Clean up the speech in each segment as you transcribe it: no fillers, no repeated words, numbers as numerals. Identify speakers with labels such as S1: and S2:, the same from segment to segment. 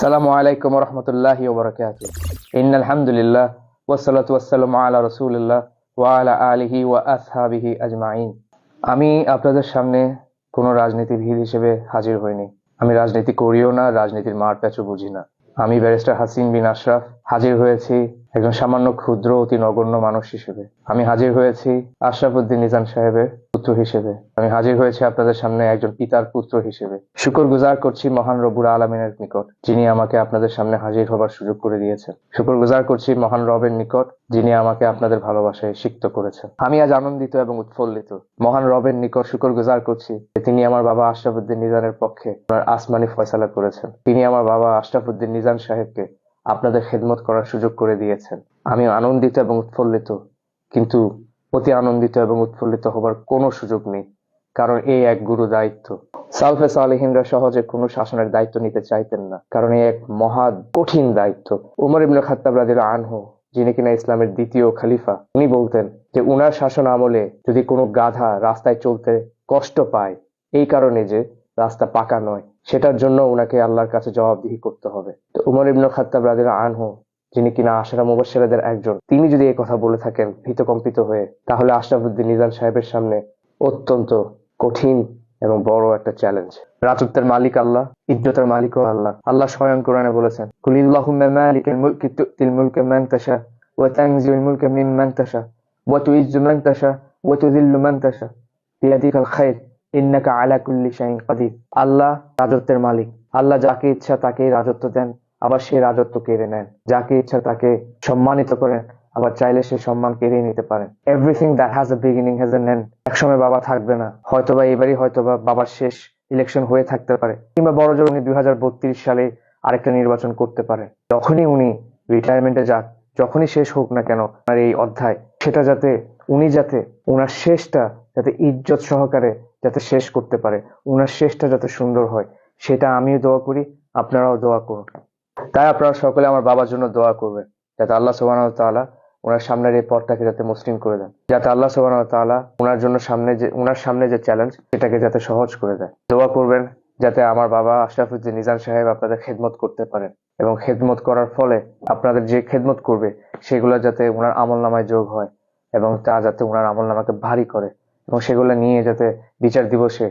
S1: আসসালামু আলাইকুম রহমতুল্লাহি ওয়া বারাকাতুহু। ইন্নাল হামদুলিল্লাহ ওয়াসসালাতু ওয়াসসালামু আলা রাসূলিল্লাহ ওয়া আলা আলিহি ওয়া আসহাবিহি আজমাইন। আমি আপনাদের সামনে কোনো রাজনীতিবিদ হিসেবে হাজির হইনি। আমি রাজনীতি করিও না, রাজনীতির মারপ্যাচও বুঝি না। আমি ব্যারিস্টার হাসিন বিন আশরাফ হাজির হয়েছি একজন সামান্য ক্ষুদ্র অতি নগণ্য মানুষ হিসেবে। আমি হাজির হয়েছি আশরাফুদ্দিন নিজাম সাহেবের পুত্র হিসেবে। আমি হাজির হয়েছি আপনাদের সামনে একজন পিতার পুত্র হিসেবে। শুকরগুজার করছি মহান রব্বুল আলামিনের নিকট, যিনি আমাকে আপনাদের সামনে হাজির হবার সুযোগ করে দিয়েছেন। শুকরগুজার করছি মহান রবের নিকট, যিনি আমাকে আপনাদের ভালোবাসায় সিক্ত করেছেন। আমি আজ আনন্দিত এবং উৎফুল্লিত। মহান রবের নিকট শুকরগুজার করছি যে তিনি আমার বাবা আশরাফুদ্দিন নিজামের পক্ষে আসমানি ফয়সালা করেছেন। তিনি আমার বাবা আশরাফুদ্দিন নিজাম সাহেবকে আপনাদের খেদমত করার সুযোগ করে দিয়েছেন। আমি আনন্দিত এবং উৎফুল্লিত, কিন্তু অতি আনন্দিত এবং উৎফুল্লিত হবার কোনো সুযোগ নেই, কারণ এই এক গুরু দায়িত্ব। সালফে সালেহিনরা সহজে কোনো শাসনের দায়িত্ব নিতে চাইতেন না, কারণ এই এক মহা কঠিন দায়িত্ব। উমর ইবনে খাত্তাব রাদিয়াল্লাহু আনহু, যিনি কিনা ইসলামের দ্বিতীয় খলিফা, উনি বলতেন যে উনার শাসন আমলে যদি কোনো গাধা রাস্তায় চলতে কষ্ট পায় এই কারণে যে রাস্তা পাকা নয়, সেটার জন্য উনাকে আল্লাহর কাছে জবাবদিহি করতে হবে। তো উমর ইবনে খাত্তাব রাদিয়াল্লাহু আনহু, যিনি কিনা আশরা মুবাশশিরদের একজন, তিনি যদি এই কথা বলে থাকেন ভীতকম্পিত হয়ে, তাহলে আশরাফুদ্দিন নিজাম সাহেবের সামনে অত্যন্ত কঠিন এবং বড় একটা চ্যালেঞ্জ। রাজত্বের মালিক আল্লাহ, ইজ্জতের মালিকও আল্লাহ। আল্লাহ স্বয়ং কোরআনে বলেছেন, কুলিল্লাহুম্মা মালিকাল মুলকি তু'তিল মুলকা মান তাশা ওয়া তানজিউল মুলকা মিম্মান তাশা ওয়া তুইজ্জু মান তাশা ওয়া তুযিল্লু মান তাশা বিয়াদিকাল খায়র ইন্নাকা আলা কুল্লি শাইইন কাদির। আল্লাহ রাজত্বের মালিক। আল্লাহ যাকে ইচ্ছা তাকেই রাজত্ব দেন, আবার সেই রাজত্ব কেড়ে নেন। যাকে ইচ্ছা তাকে সম্মানিত করেন, আবার চাইলে সে সম্মান কেড়ে নিতে পারেন। Everything that has a beginning has a end. একসময় বাবা থাকবে না, হয়তোবা এবারই হয়তোবা বাবার শেষ ইলেকশন হয়ে থাকতে পারে, কিংবা বড় জোর উনি 2032 সালে আরেকটা নির্বাচন করতে পারে। যখনই উনি রিটায়ারমেন্টে যাক, যখনই শেষ হোক না কেন আর এই অধ্যায়, সেটা যাতে উনি উনার শেষটা যাতে ইজ্জত সহকারে যাতে শেষ করতে পারে, উনার শেষটা যাতে সুন্দর হয়, সেটা আমিও দোয়া করি, আপনারাও দোয়া করুন। তাই আপনারা সকলে আমার বাবার জন্য দোয়া করবেন, যাতে আল্লাহ সুবহানাহু ওয়া তাআলা ওনার সামনের এই পথটাকে যাতে মসৃণ করে দেন, যাতে আল্লাহ সুবহানাহু ওয়া তাআলা ওনার সামনে যে চ্যালেঞ্জ সেটাকে যাতে সহজ করে দেয়। দোয়া করবেন যাতে আমার বাবা আশরাফুদ্দিন নিজাম সাহেব আপনাদের খেদমত করতে পারেন, এবং খেদমত করার ফলে আপনাদের যে খেদমত করবে সেগুলো যাতে ওনার আমলনামায় যোগ হয়, এবং তা যাতে ওনার আমলনামাকে ভারী করে, এবং সেগুলো নিয়ে যাতে বিচার দিবসে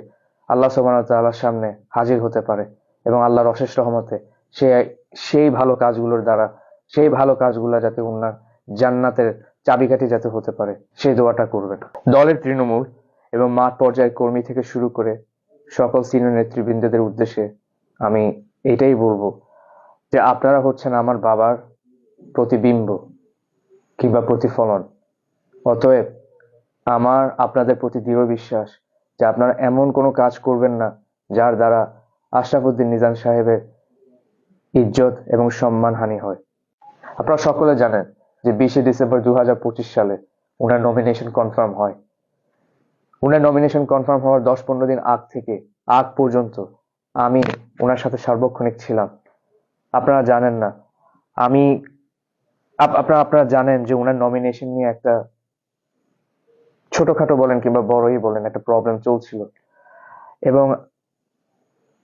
S1: আল্লাহ সুবহানাহু ওয়া তাআলার সামনে হাজির হতে পারে, এবং আল্লাহর অশেষ রহমতে সেই ভালো কাজগুলোর দ্বারা সেই ভালো কাজগুলো যাতে ওনার জান্নাতের চাবিকাঠি যাতে হতে পারে, সেই দোয়াটা করবেন। দলের তৃণমূল এবং মাঠ পর্যায়ের কর্মী থেকে শুরু করে সকল সিনিয়র নেতৃবৃন্দদের উদ্দেশ্যে আমি এটাই বলবো যে আপনারা হচ্ছেন আমার বাবার প্রতিবিম্ব কিংবা প্রতিফলন। অতএব আমার আপনাদের প্রতি দৃঢ় বিশ্বাস যে আপনারা এমন কোনো কাজ করবেন না যার দ্বারা আশরাফুদ্দিন নিজাম সাহেবের ইজ্জত এবং সম্মান হানি হয়। আপনারা সকলে জানেন যে 20শে ডিসেম্বর 2025 সালে ওনার নমিনেশন কনফার্ম হয়। ওনার নমিনেশন কনফার্ম হওয়ার 10-15 দিন আগ পর্যন্ত আমি ওনার সাথে সার্বক্ষণিক ছিলাম। আপনারা জানেন না, আপনারা জানেন যে ওনার নমিনেশন নিয়ে একটা ছোটখাটো বলেন কিংবা বড়ই বলেন একটা প্রবলেম চলছিল, এবং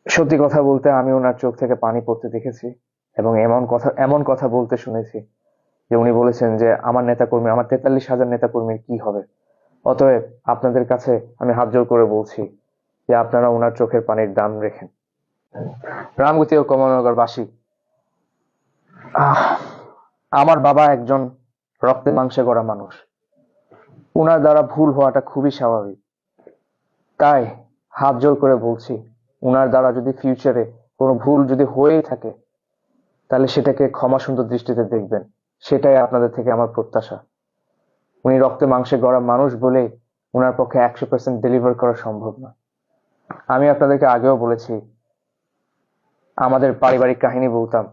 S1: সত্যি কথা বলতে আমি ওনার চোখ থেকে পানি পড়তে দেখেছি, এবং এমন কথা বলতে শুনেছি যে উনি বলেছেন যে আমার 43,000 নেতাকর্মীর কি হবে। অতএব আপনাদের কাছে আমি হাত জোড় করে বলছি যে আপনারা ওনার চোখের পানির দাম রেখেন। রামগতি ও কমলনগরবাসী, আমার বাবা একজন রক্তে মাংসে গড়া মানুষ। ওনার দ্বারা ভুল হওয়াটা খুবই স্বাভাবিক। তাই হাত জোড় করে বলছি, ওনার দ্বারা যদি ফিউচারে কোনো ভুল যদি হয়েই থাকে, তাহলে সেটাকে ক্ষমা সুন্দর দৃষ্টিতে দেখবেন, সেটাই আপনাদের থেকে আমার প্রত্যাশা। উনি রক্তে মাংসে গড়া মানুষ বলেই ওনার পক্ষে 100% ডেলিভার করা সম্ভব না। আমি আপনাদেরকে আগেও বলেছি, আমাদের পারিবারিক কাহিনী বলতাম।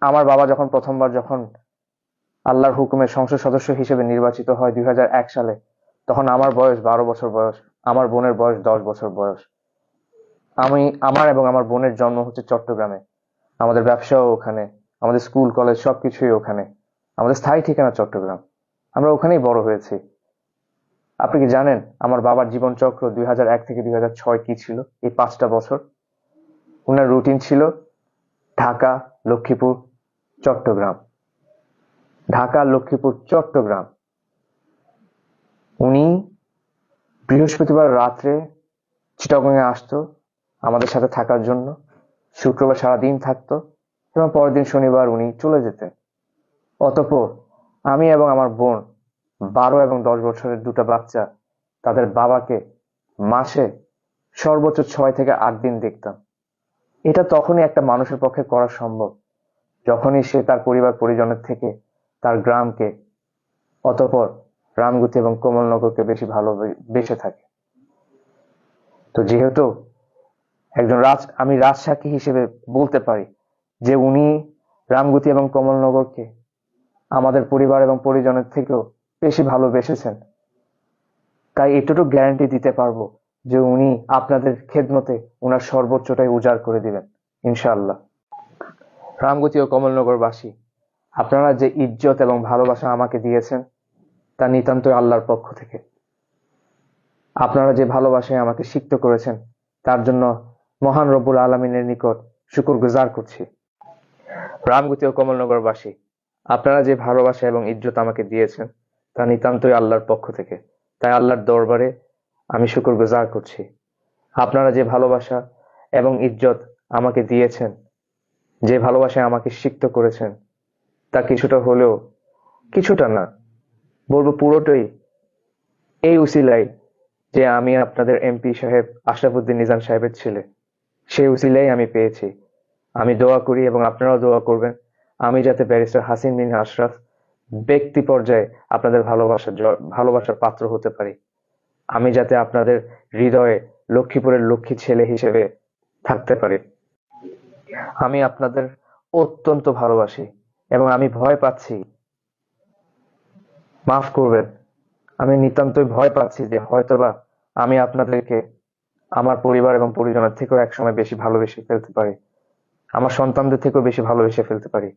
S1: আমার বাবা যখন আল্লাহর হুকুমে সংসদ সদস্য হিসেবে নির্বাচিত হয় 2001 সালে, তখন আমার বয়স 12 বছর বয়স, আমার বোনের বয়স 10 বছর বয়স। আমার এবং আমার বোনের জন্ম হচ্ছে চট্টগ্রামে, আমাদের ব্যবসাও ওখানে, আমাদের স্কুল কলেজ সবকিছুই ওখানে, আমাদের স্থায়ী ঠিকানা চট্টগ্রাম। আমরা ওখানেই বড় হয়েছি। আপনি কি জানেন আমার বাবার জীবন চক্র 2001 থেকে 2006 কি ছিল? এই 5টা বছর ওনার রুটিন ছিল ঢাকা, লক্ষ্মীপুর, চট্টগ্রাম। ঢাকা, লক্ষ্মীপুর, চট্টগ্রাম। উনি বৃহস্পতিবার রাত্রে চিটাগংয়ে আসতো আমাদের সাথে থাকার জন্য, শুক্রবার সারাদিন থাকতো এবং পরের দিন শনিবার উনি চলে যেতেন। অতঃপর আমি এবং আমার বোন, 12 এবং 10 বছরের দুটো বাচ্চা, তাদের বাবাকে মাসে সর্বোচ্চ 6 থেকে 8 দিন দেখতাম। এটা তখনই একটা মানুষের পক্ষে করা সম্ভব যখনই সে তার পরিবার পরিজনের থেকে তার গ্রামকে, অতঃপর রামগুতি এবং কমলনগরকে বেশি ভালোবেসে থাকে। তো যেহেতু আমি রাজসাক্ষী হিসেবে বলতে পারি যে উনি রামগুতি এবং কমলনগরকে আমাদের পরিবার এবং পরিজনের থেকেও বেশি ভালোবেসেছেন, তাই এটুকু গ্যারান্টি দিতে পারবো যে উনি আপনাদের খেদমতে উনার সর্বোচ্চটাই উজাড় করে দিবেন ইনশাআল্লাহ। রামগুতি ও কমলনগরবাসী, আপনারা যে ইজ্জত এবং ভালোবাসা আমাকে দিয়েছেন তা নিতান্তই আল্লাহর পক্ষ থেকে। আপনারা যে ভালোবাসায় আমাকে সিক্ত করেছেন তার জন্য মহান রব্বুল আলামিনের নিকট শুকরগুজার করছি। রামগুতি ও কমলনগরবাসী, আপনারা যে ভালোবাসা এবং ইজ্জত আমাকে দিয়েছেন তা নিতান্তই আল্লাহর পক্ষ থেকে, তাই আল্লাহর দরবারে আমি শুকরগুজার করছি। আপনারা যে ভালোবাসা এবং ইজ্জত আমাকে দিয়েছেন, যে ভালোবাসায় আমাকে সিক্ত করেছেন, তা কিছুটা হলেও, কিছুটা না বলবো পুরোটাই এই উসিলায় যে আমি আপনাদের এমপি সাহেব আশরাফুদ্দিন নিজাম সাহেবের ছেলে, সেই উসিলাই আমি পেয়েছি। আমি দোয়া করি এবং আপনারাও দোয়া করবেন আমি যাতে ব্যারিস্টার হাসিন বিন আশরাফ ব্যক্তি পর্যায়ে আপনাদের ভালোবাসার পাত্র হতে পারি। আমি যাতে আপনাদের হৃদয়ে লক্ষ্মীপুরের লক্ষ্মী ছেলে হিসেবে থাকতে পারি। আমি আপনাদের অত্যন্ত ভালোবাসি এবং আমি ভয় পাচ্ছি, মাফ করবেন, আমি নিতান্তই ভয় পাচ্ছি যে হয়তোবা আমি আপনাদেরকে আমার পরিবার এবং পরিজনের থেকেও একসময় বেশি ভালোবেসে ফেলতে পারি, আমার সন্তানদের থেকেও বেশি ভালোবেসে ফেলতে পারি।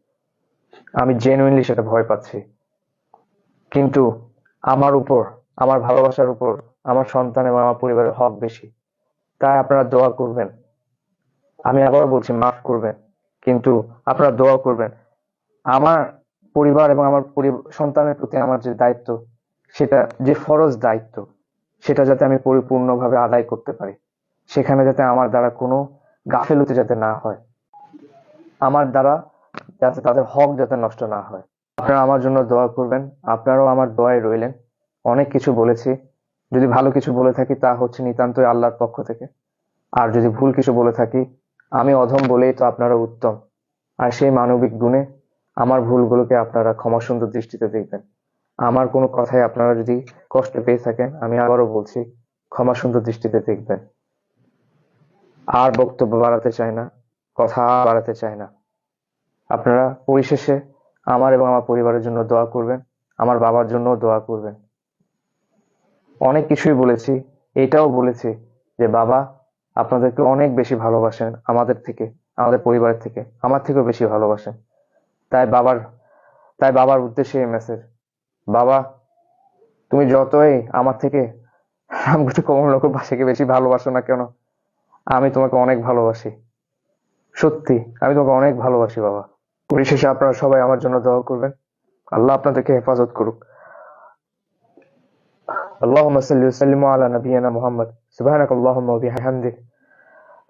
S1: আমি জেনুইনলি সেটা ভয় পাচ্ছি। কিন্তু আমার উপর, আমার ভালোবাসার উপর আমার সন্তান এবং আমার পরিবারের হক বেশি। তাই আপনারা দোয়া করবেন। আমি আবারও বলছি, মাফ করবেন, কিন্তু আপনারা দোয়া করবেন আমার পরিবার এবং আমার সন্তানের প্রতি আমার যে দায়িত্ব, সেটা যে ফরজ দায়িত্ব, সেটা যাতে আমি পরিপূর্ণভাবে আদায় করতে পারি। সেখানে যাতে আমার দ্বারা কোনো গাফেলতি যাতে না হয়, আমার দ্বারা যাতে তাদের হক যাতে নষ্ট না হয়। আপনারা আমার জন্য দোয়া করবেন। আপনারাও আমার দোয়ায় রইলেন। অনেক কিছু বলেছি, যদি ভালো কিছু বলে থাকি তা হচ্ছে নিতান্তই আল্লাহর পক্ষ থেকে, আর যদি ভুল কিছু বলে থাকি, আমি অধম বলেই তো আপনারা উত্তম, আর সেই মানবিক গুণে আমার ভুলগুলোকে আপনারা ক্ষমা সুন্দর দৃষ্টিতে দেখবেন। আমার কোনো কথায় আপনারা যদি কষ্ট পেয়ে থাকেন, আমি আবারও বলছি, ক্ষমা সুন্দর দৃষ্টিতে দেখবেন। আর বক্তব্য বাড়াতে চাই না, কথা বাড়াতে চাই না। আপনারা পরিশেষে আমার এবং আমার পরিবারের জন্য দোয়া করবেন, আমার বাবার জন্য দোয়া করবেন। অনেক কিছুই বলেছি, এটাও বলেছি যে বাবা আপনাদেরকে অনেক বেশি ভালোবাসেন আমাদের থেকে, আমাদের পরিবারের থেকে, আমার থেকেও বেশি ভালোবাসেন। তাই বাবার উদ্দেশ্যে এই মেসেজ, বাবা তুমি যতই আমার থেকে রামগতি কমলনগরবাসীকে বেশি ভালোবাসো না কেন, আমি তোমাকে অনেক ভালোবাসি। সত্যি আমি তোমাকে অনেক ভালোবাসি বাবা। পরিশেষে আপনারা সবাই আমার জন্য দোয়া করবেন। আল্লাহ আপনাদেরকে হেফাজত করুক। আল্লাহুম্মা সাল্লি ওয়া সাল্লিম আলা নাবিয়িনা মুহাম্মদ। সুবহানাকাল্লাহুম্মা ওয়া বিহামদিক,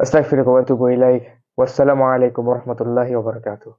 S1: আস্তাগফিরুকা ওয়া আতুবু ইলাইক। ওয়াসসালামু আলাইকুম ওয়া রাহমাতুল্লাহি ওয়া বারাকাতুহু।